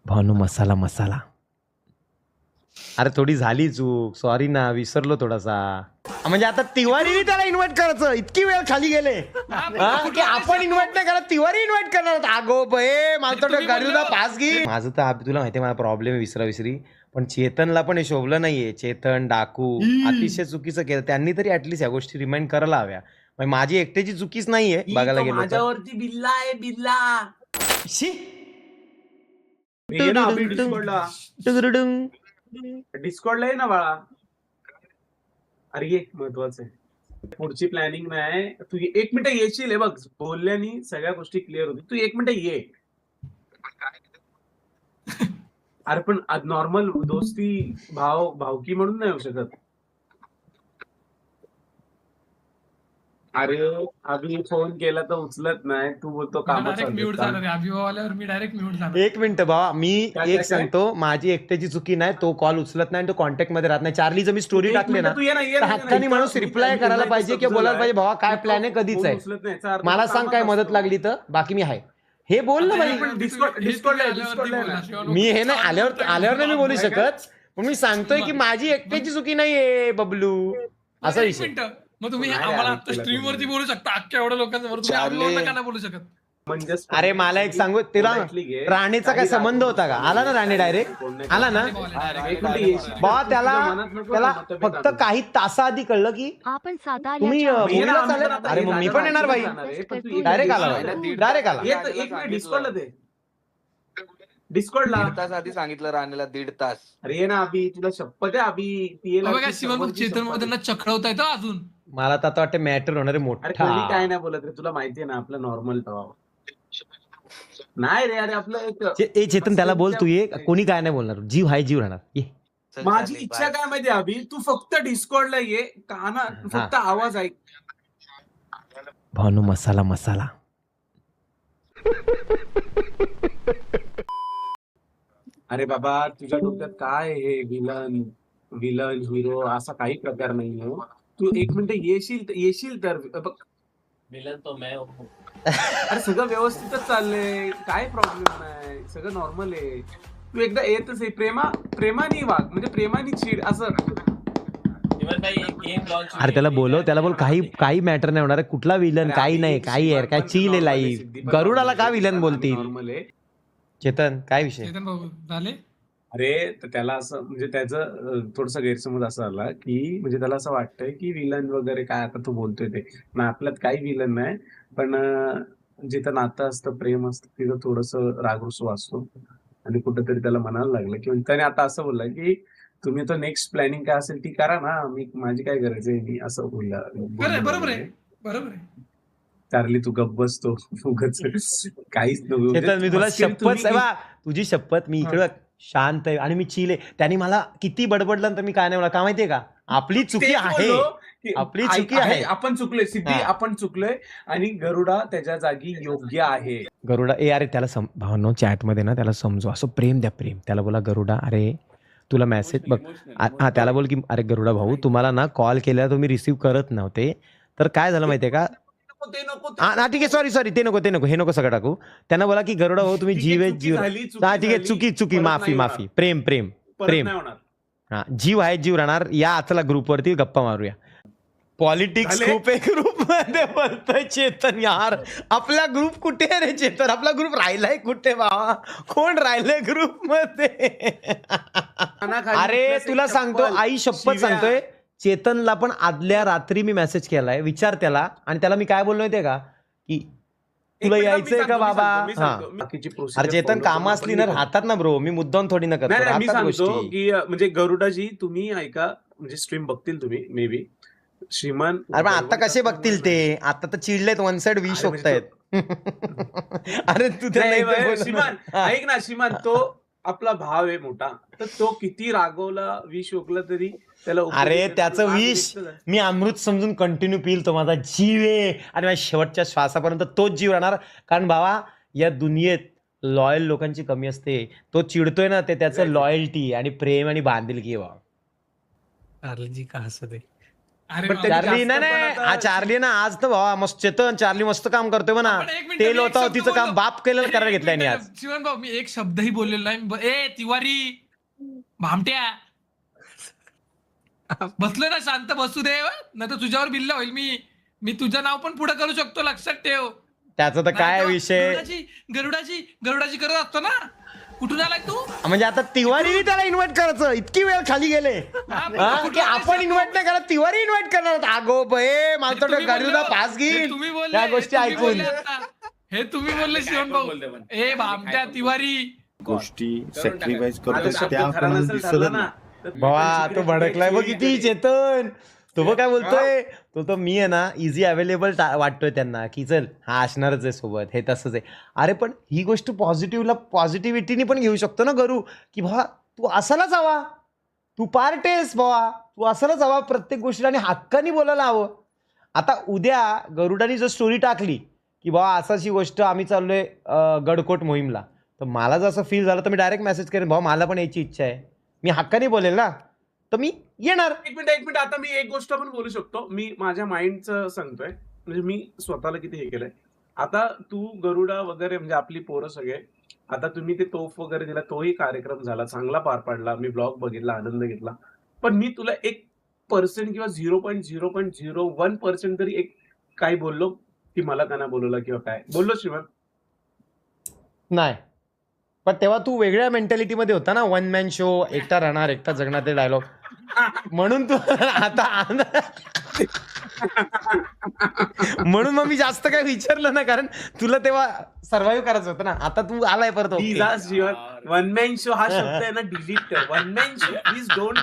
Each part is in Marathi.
भानू मसाला मसाला. अरे थोडी झाली चूक, सॉरी ना, विसरलो थोडासा. म्हणजे आता तिवारीने त्याला इन्व्हाइट करायचं, इतकी वेळ खाली गेले की आपण इन्व्हाइट नाही करत, तिवारी इन्व्हाइट करणार. अगो बे माझं गरुडा पास घे. माझं तर तुला माहिती मला प्रॉब्लेम आहे विसरा विसरी, पण चेतनला पण हे शोभलं नाहीये. चेतन डाकू अतिशय चुकीचं केलं त्यांनी, तरी ऍटलीस्ट या गोष्टी रिमाइंड करायला हव्या. माझी एकट्याची चुकीच नाहीये बघायला गेलो तर. माझ्यावरती बिल्ला आहे बिल्ला. डिस्कॉर्डला आहे ना बाळा. अरे ये महत्वाचं आहे, पुढची प्लॅनिंग नाही. तू 1 मिनिट येशील, बघ बोलल्यानी सगळ्या गोष्टी क्लिअर होती. तू 1 मिनिट ये. अरे पण नॉर्मल दोस्ती भावकी म्हणून नाही होऊ शकत. अरे अभि फोन केला तर उचलत नाही, तू बोलतो काम. एक मिनिट बाबा, मी एक सांगतो, माझी एकट्याची चुकी नाही. तो कॉल उचलत नाही, तो कॉन्टॅक्ट मध्ये राहत नाही. चार्लीचं मी स्टोरी टाकले ना, हक्कानी माणूस रिप्लाय करायला पाहिजे किंवा बोलायला पाहिजे, भावा काय प्लॅन आहे, कधीच आहे, मला सांग काय मदत लागली तर, बाकी मी आहे. हे बोल ना भाई. मी हे नाही आल्यावर नाही मी बोलू शकत, पण मी सांगतोय की माझी एकट्याची चुकी नाहीये बबलू, असा विषय. मग तुम्ही आम्हाला स्ट्रीम वरती बोलू शकता, अख्ख्या एवढ्या लोकांसमोर तुम्ही का नाही बोलू शकत? अरे मला एक सांगू, तिला राणेचा काय संबंध होता का? आला ना राणे, डायरेक्ट आला ना बा. त्याला फक्त काही तासाआधी कळलं की आपण तुम्ही मुलीला चालेल. अरे मग मी पण येणार भाई, डायरेक्ट आला. डिस्कॉर्डला तास आधी सांगितलं राणीला, 1.5 तास. अरे ये ना अभि, तुला शपथ आहे अभि. शिवम चेतन मध्ये त्यांना चक्रवता येतं अजून. मला तर आता वाटतं मॅटर होणार आहे अरे मोठा. कोणी काय नाही बोलत रे, तुला माहितीये ना आपलं नॉर्मल नाही रे. अरे आपलं ए चेतन त्याला बोल, तू ये, कोणी काय नाही बोलणार, जीव हाय जीव राहणार. ये माझी इच्छा काय माहिती अभि, तू फक्त डिस्कॉर्डला ये, काना फक्त आवाज ऐक. भानू मसाला मसाला. अरे बाबा तुझ्या डोक्यात काय हे विलन हिरो असा काही प्रकार नाहीये. तू 1 मिनिट येशील तर बघ. विलन तो मैं हूं. अरे सगळं व्यवस्थितच चाललंय, काय प्रॉब्लेम नाही, सगळं नॉर्मल आहे. तू एकदा येतच आहे, प्रेमाने वाग, म्हणजे प्रेमाने चीड असं. अरे त्याला बोलव, त्याला बोल काही मॅटर नाही होणार. कुठला विलन, काही नाही, काही आहे काय, चिल आहे लाईफ. गरुडाला का विलन बोलतील? नॉर्मल आहे. चेतन काय विषय? चेतन भाऊ झाले. अरे तर त्याला असं म्हणजे त्याचं थोडस गैरसमज असा आला की, म्हणजे त्याला असं वाटतंय की विलन वगैरे काय, आता तू बोलतोय ते ना, आपल्यात काही विलन नाही, पण जिथं नातं असतं, प्रेम असतं, तिथं थोडस रागरुसू असतो. आणि कुठेतरी त्याला म्हणायला लागलं की, त्याने आता असं बोलला की तुम्ही तर नेक्स्ट प्लॅनिंग काय असेल ती करा ना, माझी काय गरज आहे, मी असं बोलला. बरोबर आहे. चार्ली तू गप्प बसतो, काहीच नको. चेतन मी तुला शपथ तुझी शपथ, मी इकडं शांत आहे आणि मी चिल आहे. त्यांनी मला किती बडबडलं तर मी काय नाही बोला, का माहितीये का, आपली चुकी आहे, आपली चुकी आहे, आपण चुकलोय सिद्धी, आपण चुकलोय आणि गरुडा त्याच्या जागी योग्य आहे. गरुडा अरे त्याला भावनो चॅट मध्ये ना त्याला समजू, असं प्रेम द्या, प्रेम. त्याला बोला गरुडा अरे तुला मेसेज बघ, हा त्याला बोल की अरे गरुडा भाऊ तुम्हाला ना कॉल केला तुम्ही रिसीव्ह करत नव्हते, तर काय झालं माहितीये का, हा ठीक आहे, सॉरी ते नको हे नको सगळं टाकू. त्यांना बोला की गरुडा भाऊ तुम्ही जीव आहे जीव. हा ठीक आहे, चुकी माफी. प्रेम हा, जीव आहे जीव राहणार. या आचला ग्रुपवरती गप्पा मारूया. पॉलिटिक्स खूप आहे ग्रुप मध्ये बोलतोय चेतन. यार आपला ग्रुप कुठे आहे रे चेतन, आपला ग्रुप राहिलाय कुठे बाबा, कोण राहिलंय ग्रुप मध्ये? अरे तुला सांगतो, आई शपथ सांगतोय, चेतनला पण आदल्या रात्री मी मेसेज केलाय, विचार त्याला. आणि त्याला मी काय बोललोय ते का, की तुला यायचंय का बाबा. हा अरे चेतन काम असली ना राहतात ना ब्रो, मी मुद्दाम थोडी ना करतो. मी सांगतो की म्हणजे गरुडाजी तुम्ही ऐका, म्हणजे स्ट्रीम बघतील तुम्ही मे बी श्रीमान. अरे आता कसे बघतील ते, आता तर चिडलेत, वन साइड विष शोकतायत. अरे तू श्रीमान ऐक ना, श्रीमान तो आपला भाव आहे मोठा, तर तो किती रागवला विष ओकला तरी त्याला. अरे त्याचं विष मी अमृत समजून कंटिन्यू पिल. तो माझा जीव आहे आणि माझ्या शेवटच्या श्वासापर्यंत तोच जीव राहणार. कारण भावा या दुनियेत लॉयल लोकांची कमी असते. तो चिडतोय ना ते त्याचं लॉयल्टी आणि प्रेम आणि बांधिलकी आहे. चार्लीजी का हसत आहे? अरे पण बाबा. त्याची चार्ली जास्त नाही पण नाही आता- हा चार्ली ना आज तर भावा मस्त चेतन चार्ली मस्त काम करतोय म्हणा. पण एक मिनिट, तेल मी एक होता शब्द तिचं काम बोललो. बाप केलेलं करायला एक घेतलंय मिनिट, आज. शिवन भाऊ मी एक शब्दही बोललेलो नाही. ए तिवारी भामट्या बसलोय ना शांत बसू दे नाही तर तुझ्यावर बिल्ला होईल. मी तुझं नाव पण पुढे करू शकतो लक्षात ठेव. त्याचा तर काय नाही तर विषय गरुडाची करत असतो ना. कुठून आलाय तू? म्हणजे आता तिवारीने त्याला इन्व्हाइट करायचं इतकी वेळ खाली गेले हा, की आपण इन्व्हाइट नाही करत तिवारी इन्व्हाइट करणार अगो बे मला तर तुम्ही गरुडा बोलले- पास हे घेईल तुम्ही बोलले- या हे गोष्टी तुम्ही ऐकून बोलले आता. हे तुम्ही बोलले शिवन भाऊ. ए भामट्या तिवारी गोष्टी सॅक्रिफाईस आता करतो शब्द त्या खरा कोणाला नसेल दिसत ठरला ना नाही. तर भावा तो भडकलाय बघ किती चेतन तो बघ काय बोलतोय तो मी आहे ना इझी अवेलेबल वाटतोय त्यांना की चल हा असणारच आहे सोबत हे तसंच आहे. अरे पण ही गोष्ट पॉझिटिव्हिटीने पण घेऊ शकतो ना गरू की भावा तू असायलाच हवा तू पार्ट आहेस भावा तू असायलाच हवा प्रत्येक गोष्टीला आणि हक्कानी बोलायला हवं. आता उद्या गरुडानी जर स्टोरी टाकली की भावा असाची गोष्ट आम्ही चाललोय गडकोट मोहीमला तर मला जसं फील झालं तर मी डायरेक्ट मेसेज करेन भावा मला पण यायची इच्छा आहे मी हक्कानी बोलेल ना तर मी येणार. एक मिनिट आता मी एक गोष्ट पण बोलू शकतो. मी माझ्या माइंडचं सांगतोय म्हणजे मी स्वतःला किती हे केलंय. आता तू गरुडा वगैरे म्हणजे आपली पोरं सगळे आता तुम्ही ते तोफ वगैरे दिला तोही कार्यक्रम झाला चांगला पार पाडला मी ब्लॉग बघितला आनंद घेतला. पण मी तुला 1% किंवा 0.0.01% तरी एक काही बोललो की मला त्यांना बोलवलं किंवा काय बोललो शिवन नाही पण तेव्हा तू वेगळ्या मेंटॅलिटीमध्ये होता ना वन मॅन शो एकटा राहणार एकटा जगणार ते डायलॉग म्हणून तू आता म्हणून मग मी जास्त काय विचारलं ना कारण तुला तेव्हा सर्व्हाइव्ह करायचं होतं ना. आता तू आलाय परत शिवन वन मॅन शो हा शब्द आहे ना डिलीट कर. One man show please don't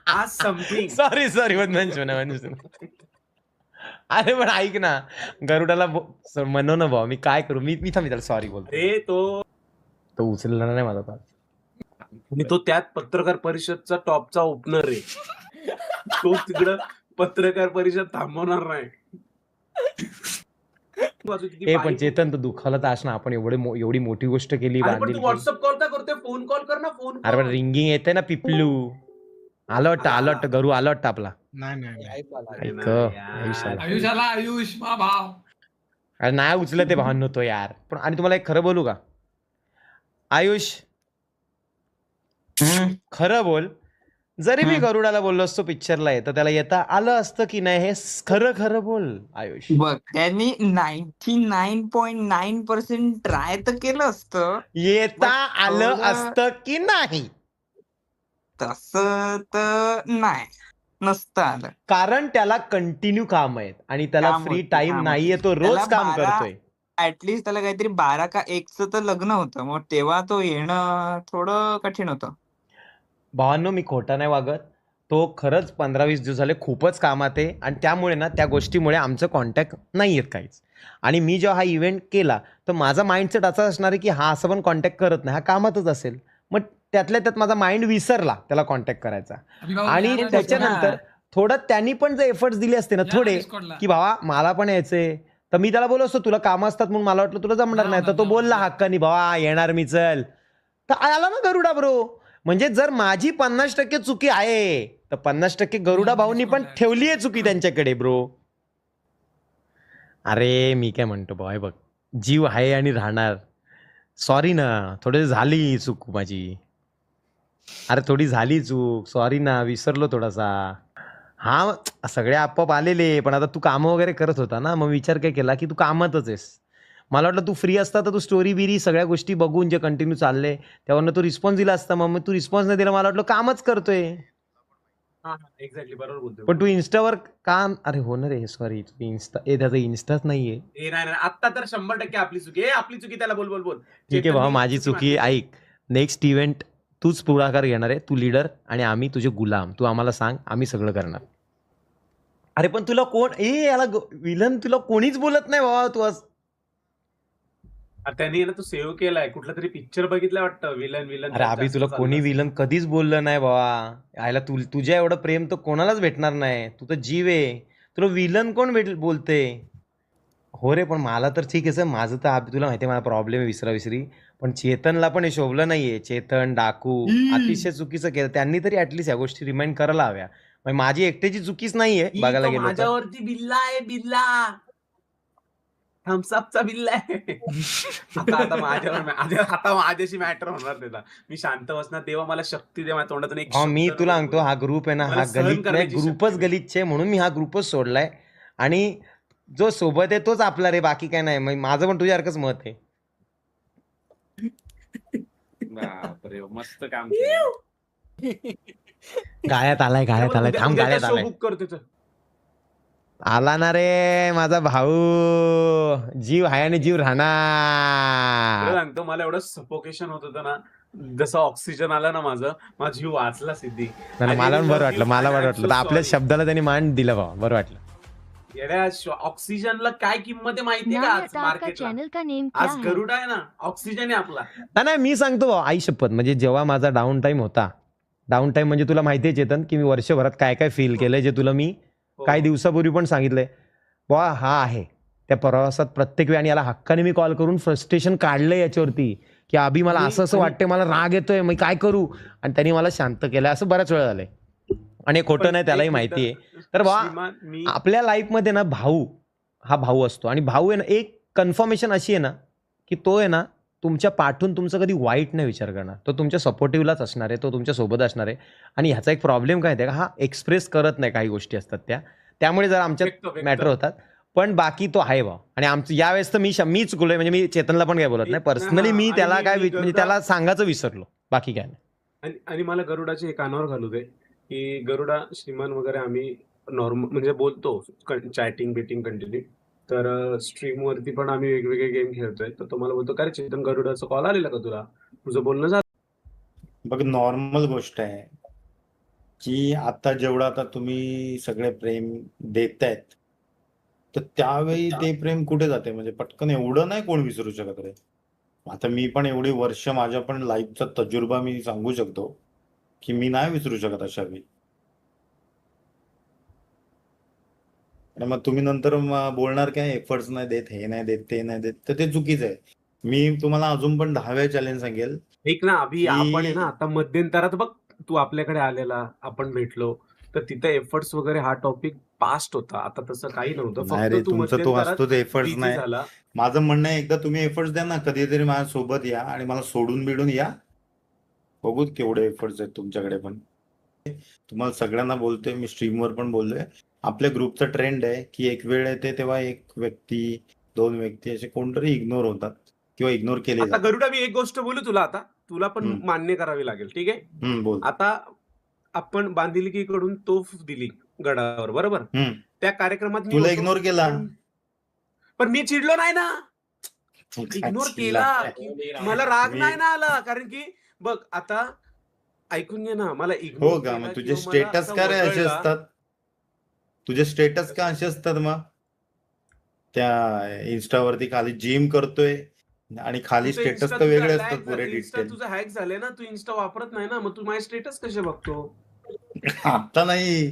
ask something. Sorry one man show ना अरे पण ऐक ना गरुडाला म्हणू ना भाऊ मी काय करू मी त्याला सॉरी बोलतो. अरे तो उचलला नाही माझा पास आणि तो त्यात पत्रकार परिषदचा टॉपचा ओपनर आहे. तो तिकडं पत्रकार परिषद थांबवणार नाही. हे पण चेतन तर दुखाला तर असणार आपण एवढी मोठी गोष्ट केली अरे पण बांधील तू व्हॉट्सअप कॉल का करतोय फोन कॉल कर ना फोन. अरे पण रिंगिंग येते ना पिपलू आलं वाटतं गरू आलं वाटतं आपला ऐक आयुष आला आयुष मा भाव. अरे नाही उचलं ते भावनो तो यार. पण आणि तुम्हाला एक खरं बोलू का आयुष खरं बोल जरी मी गरुडाला बोललो असतो पिक्चरला तर त्याला येता आलं असतं की नाही हे खरं बोल आयुष. बघ त्यांनी 99.9% ट्राय तर केलं असतं. येता आलं थोडं- असतं की नाही तसं तर नाही नसतं आलं. कारण त्याला कंटिन्यू काम आहेत आणि त्याला काम फ्री होतं, टाइम काम नाहीये तो रोज त्याला काम 12 करतोय. ऍटलिस्ट त्याला काहीतरी 12 का 1चं तर लग्न होतं मग तेव्हा तो येणं थोडं कठीण होतं. भावांनो मी खोटा नाही वागत तो खरंच 15-20 दिवस झाले खूपच कामात आहे आणि त्यामुळे ना त्या गोष्टीमुळे आमचं कॉन्टॅक्ट नाही आहेत काहीच. आणि मी जेव्हा हा इव्हेंट केला तर माझा माइंडसेट असा असणार आहे की हा असं पण कॉन्टॅक्ट करत नाही हा कामातच असेल. मग त्यातल्या त्यात माझा माइंड विसरला त्याला कॉन्टॅक्ट करायचा आणि यार, त्याच्यानंतर थोडं त्यांनी पण जे एफर्ट्स दिले असते ना थोडे की भावा मला पण यायचंय तर मी त्याला बोललो असतो तुला कामं असतात म्हणून मला वाटलं तुला जमणार नाही तर तो बोलला हक्कानी भावा येणार मी चल तर आला ना गरुडा ब्रो. म्हणजे जर माझी 50% चुकी आहे तर 50% गरुडा भाऊंनी पण ठेवली आहे चुकी त्यांच्याकडे ब्रो. अरे मी काय म्हणतो भाऊ बघ जीव आहे आणि राहणार. सॉरी ना थोडी झाली चूक माझी. अरे थोडी झाली चूक सॉरी ना विसरलो थोडासा. हा सगळे आपोआप आलेले पण आता तू कामं वगैरे करत होता ना मग विचार काय केला की तू कामातच आहेस. मला वाटलं तू फ्री असता तर तू स्टोरी बिरी सगळ्या गोष्टी बघून जे कंटिन्यू चालले त्यावरनं तू रिस्पॉन्स दिला असता. मग तू रिस्पॉन्स नाही दिला मला वाटलं कामच करतोय. एक्झॅक्टली बरोबर बोलतोय. पण तू इन्स्टावर काम अरे हो ना रे सॉरी तू इन्स्टा त्याचं इन्स्टाच नाहीये. नाही आता तर 100% आपली चुकी आहे. आपली चुकी त्याला बोल ठीक आहे भावा माझी चुकी ऐक नेक्स्ट इव्हेंट तूच पुढाकार घेणार आहे तू लीडर आणि आम्ही तुझे गुलाम. तू आम्हाला सांग आम्ही सगळं करणार. अरे पण तुला कोण याला विलन तुला कोणीच बोलत नाही बाबा तू त्यांनी ना तो सेव्ह केलाय कुठला तरी पिक्चर बघितला वाटतं विलन. अरे अभि तुला कोणी विलन कधीच बोललं नाही बाबा. यायला तुझ्या एवढं प्रेम तर कोणालाच भेटणार नाही. तू तर जीव आहे तुला विलन कोण बोलते. हो रे पण मला तर ठीक आहे माझं तर अभि तुला माहिती आहे मला प्रॉब्लेम आहे विसरी पण चेतनला पण हे शोभलं नाहीये. चेतन डाकू अतिशय चुकीचं केलं त्यांनी तरी ऍटलिस्ट या गोष्टी रिमाइंड करायला हव्या. म्हणजे माझी एकट्याची चुकीच नाहीये ही बघायला तो गेलो तर. माझ्यावरती बिल्ला आहे, बिल्ला थम्सअपचा बिल्ला आहे. आता माझ्याशी मॅटर होणार त्याला. मी शांत बसणार, देवा मला शक्ती दे, माझ्या तोंडातून एक मी शब्द तुला नको सांगतो, बोलायला. हा ग्रुप आहे ना, मला हा सहन गलित नाही, करण्याची ग्रुपच शक्ती दे. गलितचे म्हणून मी हा ग्रुपच सोडलाय. आणि जो सोबत आहे तोच आपला रे, बाकी काय नाही. माझं पण तुझ्यासारखंच मत आहे. बापरे मस्त काम केलं. गाळ्यात आलाय थांब, उद्याचा गाळ्यात शो आलाय. बुक करतो तर. आला ना रे माझा भाऊ, जीव आहे आणि जीव तुला राहणार. सांगतो, मला एवढं सफोकेशन होत होतं ना, जसं ऑक्सिजन आलं ना माझा जीव वाचला सिद्धी. नाही, मला पण बरं वाटलं, मला बरं I'm वाटलं. so तर आपल्या sorry. शब्दाला त्यांनी मान दिलं भाऊ, बरं वाटलं. ऑक्सिजनला काय किंमत आहे माहितीये का न्याय आज अटार का मार्केटला? चैनल का नेम क्या आज है? गरुडा आहे ना, ऑक्सिजन आहे आपला. नाही मी सांगतो भाऊ, आई शपथ, म्हणजे जेव्हा माझा डाऊन टाइम होता, डाऊन टाइम म्हणजे तुला माहिती आहे चेतन, की मी वर्षभरात काय काय फील केलंय, जे तुला मी हो. काही दिवसापूर्वी पण सांगितलंय. वा हा आहे त्या प्रवासात प्रत्येक वेळी, आणि याला हक्काने मी कॉल करून फ्रस्ट्रेशन काढलंय याच्यावरती, की अभि मला आणि- असं वाटतंय, मला राग येतोय, मी काय करू, आणि त्यांनी मला शांत केलंय. असं बऱ्याच वेळा झालंय, आणि खोटं पण नाही, त्यालाही एक माहिती आहे. मिनिटं, तर बा श्रीमान, मी आपल्या लाईफमध्ये ना भाऊ हा भाऊ असतो, आणि भाऊ आहे ना, एक कन्फर्मेशन अशी आहे ना, की तो आहे ना तुमच्या पाठून तुमचं कधी वाईट नाही विचार करणार. तो तुमच्या सपोर्टिव्हलाच असणार आहे, तो तुमच्या सोबत असणार आहे. आणि ह्याचा एक प्रॉब्लेम काय आहे का, हा एक्सप्रेस करत नाही, काही गोष्टी असतात त्यामुळे जर आमच्यात व्यक्त- मॅटर होतात. पण बाकी तो आहे भाऊ. आणि आमचं यावेळेस तर मी चुकलोय, म्हणजे मी चेतनला पण काय बोलत नाही पर्सनली, मी आणि त्याला मी- काय मी म्हणजे गरुडा- त्याला सांगायचं विसरलो, बाकी काय नाही. आणि मला गरुडाचे हे कानावर घालू दे, की गरुडा श्रीमान वगैरे आम्ही नॉर्मल म्हणजे बोलतो, चॅटिंग बिटिंग कंटिन्यू. तर स्ट्रीम वरती पण आम्ही वेगवेगळे गेम खेळतोय. तर तो मला बोलतो, काय रे चेतन, गरुडाचा कॉल आलेला का तुला, तुझं बोलणं झालं? बघ नॉर्मल गोष्ट आहे की आता जेवढं आता तुम्ही सगळे प्रेम देतायत, तर त्यावेळी ते प्रेम कुठे जाते, म्हणजे पटकन एवढं नाही कोण विसरू शकत रे. आता मी पण एवढी वर्ष, माझ्या पण लाईफचा तजुर्बा मी सांगू शकतो की मी नाही विसरू शकत अशा वेळी. आणि मग तुम्ही नंतर बोलणार काय, एफर्ट्स नाही देत, हे नाही देत, ते नाही देत, तर ते चुकीचं आहे. मी तुम्हाला अजून पण 10व्या चॅलेंज सांगेल. एक ना अभि, की- आपण आहे ना आता मध्यंतरात बघ, तू आपल्याकडे आलेला, आपण भेटलो, तर तिथं एफर्ट्स वगैरे हा टॉपिक पास्ट होता. आता तसं काही नव्हतं, नाही रे, फक्त तू तुमचं तो मध्यंतरात असतो ते एफर्ट्स busy नाही. झाला. माझं म्हणणं आहे, एकदा तुम्ही एफर्ट्स द्या ना, कधीतरी माझ्या सोबत या आणि मला सोडून बिडून या, बघू केवढे एफर्ट्स आहेत तुमच्याकडे. पण तुम्हाला सगळ्यांना बोलतोय, मी स्ट्रीमवर पण बोललोय, आपल्या ग्रुपचा ट्रेंड आहे की एक वेळ येते तेव्हा एक व्यक्ती, 2 व्यक्ती असे कोणतरी इग्नोर होतात किंवा इग्नोर केले आता जातात. गरुडा, मी एक गोष्ट बोलू तुला, आता तुला पण हम्म. मान्य करावी लागेल, ठीक आहे? बोल. आता आपण बांधिलकीकडून तोफ दिली गडावर, बरोबर? हम्म. त्या कार्यक्रमात मी तुला होतो, इग्नोर केला. पण मी चिडलो नाही ना, इग्नोर केला. मला राग मी- नाही ना आला, कारण की बघ आता ऐकून घे ना, मला हो इग्नोर का, मग तुझे स्टेटस का रे असे असतात, तुझे स्टेटस का असे असतात? मग त्या इन्स्टावरती खाली जिम करतोय आणि खाली स्टेटस तर वेगळे असतात पुरे डिटेल. तुझं हॅक झालंय ना, तू इन्स्टा वापरत नाही ना, मग तू माझे स्टेटस कसे बघतो? आता नाही,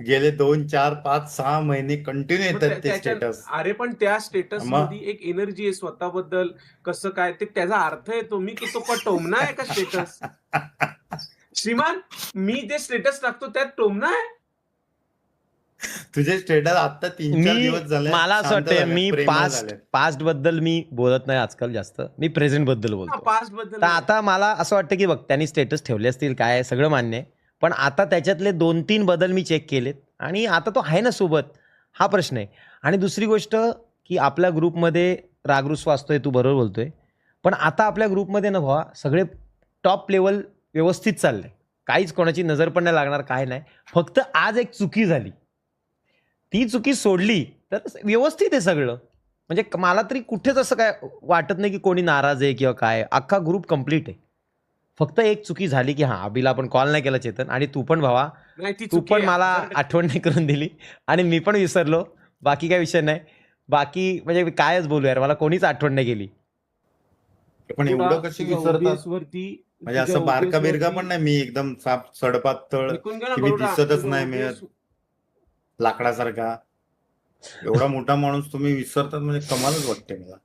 गेले 2, 4, 5, 6 महिने कंटिन्यू मग येतात ते त्याच्या- स्टेटस. अरे पण त्या स्टेटस मग? मध्ये एक एनर्जी आहे स्वतःबद्दल, कसं काय ते, त्याचा अर्थ आहे तो. मी तो का टोमणा आहे का स्टेटस? श्रीमान, मी जे स्टेटस टाकतो त्यात टोमणा आहे? तुझे स्टेटस आता 3-4 दिवस झाले, मला असं शांत वाटतंय, झाले, मी प्रेमळ पास्ट झाले. बद्दल मी बोलत नाही आजकाल जास्त, मी प्रेझेंट बद्दल बोलतो. पास्ट बद्दल तर आता मला असं वाटतं की बघ, त्यांनी स्टेटस ठेवले असतील, काय सगळं मान्य आहे, पण आता त्याच्यातले 2-3 बदल मी चेक केलेत, आणि आता तो आहे ना सोबत, हा प्रश्न आहे. आणि दुसरी गोष्ट की आपल्या ग्रुपमध्ये रागरुस्व असतोय, तू बरोबर बोलतोय, पण आता आपल्या ग्रुपमध्ये ना भावा सगळे टॉप लेवल व्यवस्थित चाललंय, काहीच कोणाची नजर पण नाही लागणार, काय नाही. फक्त आज एक चुकी झाली, ती चुकी सोडली तर व्यवस्थित आहे सगळं. म्हणजे मला तरी कुठेच असं काय वाटत नाही की कोणी नाराज आहे किंवा काय, अख्खा ग्रुप कंप्लीट आहे. फक्त एक चुकी झाली की अभिला आपण कॉल नाही केला चेतन, आणि तू पण भावा, नाही, ती तू चुकी पण आहे. मला 1000% आठवण नाही करून दिली, आणि मी पण विसरलो. बाकी काय विषय नाही, बाकी म्हणजे कायच बोलू यार, मला कोणीच आठवण नाही केली. पण एवढं कशी तुझ्या विसरतात, OBS वरती, म्हणजे तुझ्या असं बारका OBS बिरका वरती- पण नाही, मी एकदम साप सडपातळ ऐकून घे ना की मी गरुडा, दिसतच तुझ्या नाही, OBS मी लाकडासारखा. एवढा मोठा माणूस तुम्ही विसरतात, म्हणजे कमालच वाटते मला.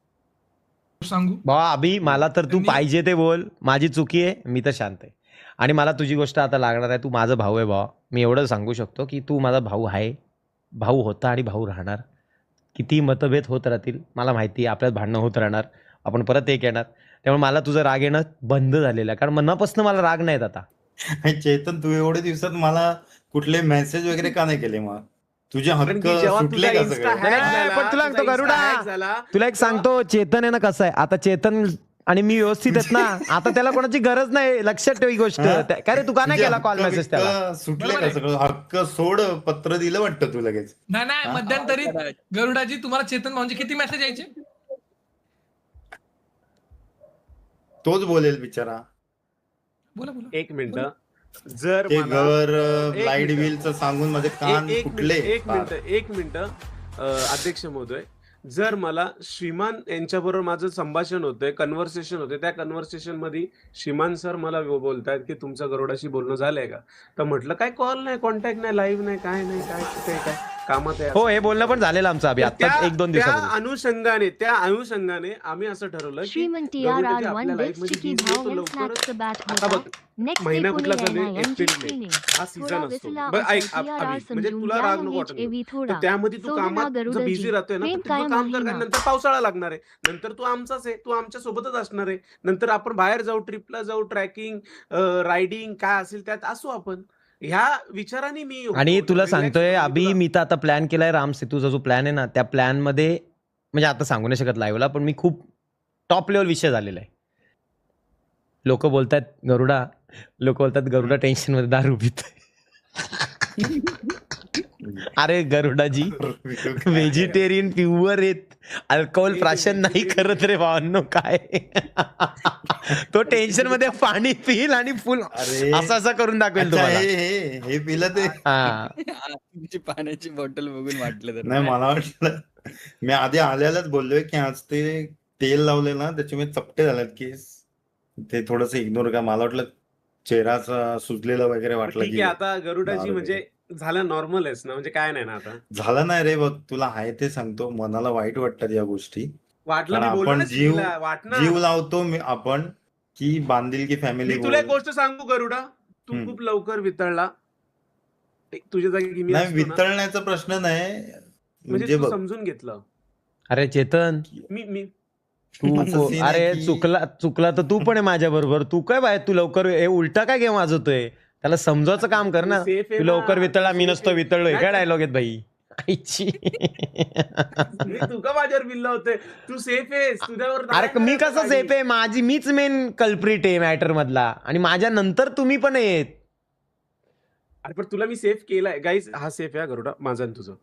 सांगू भावा अभि, मला तर तू त्यांनी- पाहिजे ते बोल, माझी चुकी आहे, मी तर शांत आहे. आणि मला तुझी गोष्ट आता लागणार आहे. तू माझा भाऊ आहे भावा. मी एवढं सांगू शकतो की तू माझा भाऊ आहे, भाऊ होता आणि भाऊ राहणार. किती मतभेद होत राहतील मला माहिती आहे. आपल्यात भांडणं होत राहणार. आपण परत एक येणार. त्यामुळे मला तुझं राग येणं बंद झालेलं आहे. कारण मनापासून मला राग नाहीत आता. आणि चेतन, तू एवढ्या दिवसात मला कुठले मेसेज वगैरे का नाही केले? मग तुझे कारण हक्क की जेव्हा सुटले तुझा का इन्स्टा सगळे? हॅक नाही, झाला, पण तुला तुझा सांगतो इन्स्टा गरुडा, हॅक झाला, तुला एक सांगतो, चेतन आहे ना कसं आहे आता. चेतन आणि मी व्यवस्थित आहेत ना. आता त्याला कोणाची गरज नाही. लक्षात ठेव ही गोष्ट. हा? काय रे तू का नाही तुझे केला कॉल हक्क मेसेज त्याला? बिक्क सुटले बरोबर का आहे. सगळं? हक्क सोड, पत्र दिलं वाटतं तू लगेच. नाही हा? मध्यंतरी गरुडाजी तुम्हाला चेतन भाऊंचे किती मेसेज यायचे? तोच बोलेल बिचारा. बोला बोला. एक मिनिट. जर ते मला घर एक लाईट मिनिट. बिलचं सांगून माझे कान एक फुटले. एक मिनिट अध्यक्ष महोदय, जर मला श्रीमान यांच्याबरोबर माझं संभाषण होतंय, कन्व्हर्सेशन होते, त्या कन्व्हर्सेशन मध्ये श्रीमान सर मला बोलतायत की तुमचं गरुडाशी बोलणं झालंय का? तर म्हटलं काय कॉल नाही, कॉन्टॅक्ट नाही, लाईव्ह नाही, काय नाही, काय कुठे काय कामात आहे. हो, हे बोलणं पण झालेलं आमचं अभि आता 1-2 दिवसापूर्वी. त्या अनुषंगाने आम्ही असं ठरवलं की श्रीमंत गरुडाजी TRR1 आपल्या bits लाईफमध्ये चिकी busy भाव होतो and लवकरच. snacks the bat आता होता. बघ, Next महिना day कुठला पुणे चालू आहे? NING April May. पुणे. हा थोडा सीझन असतो. विसला बरं, ऐक असा TRR म्हणजे समजून तुला घ्या राग नको HAV वाटायला. थोडा. तर त्यामध्ये तू सोडा कामात गरुडाजी. बिझी राहतोय ना, प्रेम तर तुझं कायम काम आहे कर, ना. कारण नंतर पावसाळा लागणार आहे, नंतर तू आमचाच आहे, तू आमच्या सोबतच असणार आहे, नंतर आपण बाहेर जाऊ, ट्रिपला जाऊ, ट्रॅकिंग, रायडिंग काय असेल त्यात असू आपण. ह्या विचाराने मी आणि तुला relax सांगतोय होतो. अभि, मी तर आता प्लॅन केलाय राम सेतूचा जो प्लॅन आहे ना, त्या प्लॅन मध्ये म्हणजे आता सांगू नाही शकत लाईव्हला, पण मी खूप टॉप लेवल विषय झालेला आहे. लोक बोलतात गरुडा टेन्शन मध्ये दारू पितोय. अरे गरुडाजी व्हेजिटेरियन प्युअर आहेत, अल्कोहोल प्राशन नाही करत रे भावांनो. काय तो टेन्शन मध्ये पाणी पिईल आणि फुल अरे असं करून दाखवेल अच्छा, तुम्हाला. हे पिलं ते. हा, तुमची पाण्याची बॉटल बघून वाटलं तर नाही, मला वाटलं मी आधी आल्यालाच बोललोय की आज ते तेल लावले ना त्याच्यामुळे चपटे झालेत केस. ते थोडस इग्नोर का. मला वाटलं चेहरा सुजलेला वगैरे वाटलं ठीक की आहे. आता गरुडाजी दारू म्हणजे झालं नॉर्मल आहेस ना, म्हणजे काय नाही ना आता. झालं नाही रे. बघ, तुला आहे ते सांगतो, मनाला वाईट वाटतात या गोष्टी. वाटलं कारण मी बोललो आपण ना जीव तिला, वाटणार. जीव लावतो आपण की बांधील की फॅमिली. मी तुला एक गोष्ट सांगू गरुडा, तू हम्म. खूप लवकर वितळला. तुझ्या जागी मी नाही, असतो ना, वितळण्याचा प्रश्न नाही. म्हणजे म्हणजे तू बघ, समजून घेतलं. अरे चेतन, मी तू असं scene आहे अरे की- चुकला तर तू पण आहे माझ्या बरोबर. तू काय बाहेर, तू लवकर हे उलटा काय गेम वाजवतोय? त्याला समजावचं काम कर ना. सेफ आहे तू ना, लवकर वितळला, मी safe नसतो आहे. वितळलोय. नाही, काय डायलॉग आहेत भाई? आईची. मी तू का माझ्यावर बिल्ला होते? तू सेफ आहेस, तुझ्यावर अरे मी कसं सेफ आहे? मीच मेन कल्प्रिट आहे मॅटर मधला, आणि माझ्या नंतर तुम्ही पण आहेत. अरे पण तुला मी सेफ केलाय गाईज. हा सेफ आहे हा गरुडा, माझा आणि तुझं.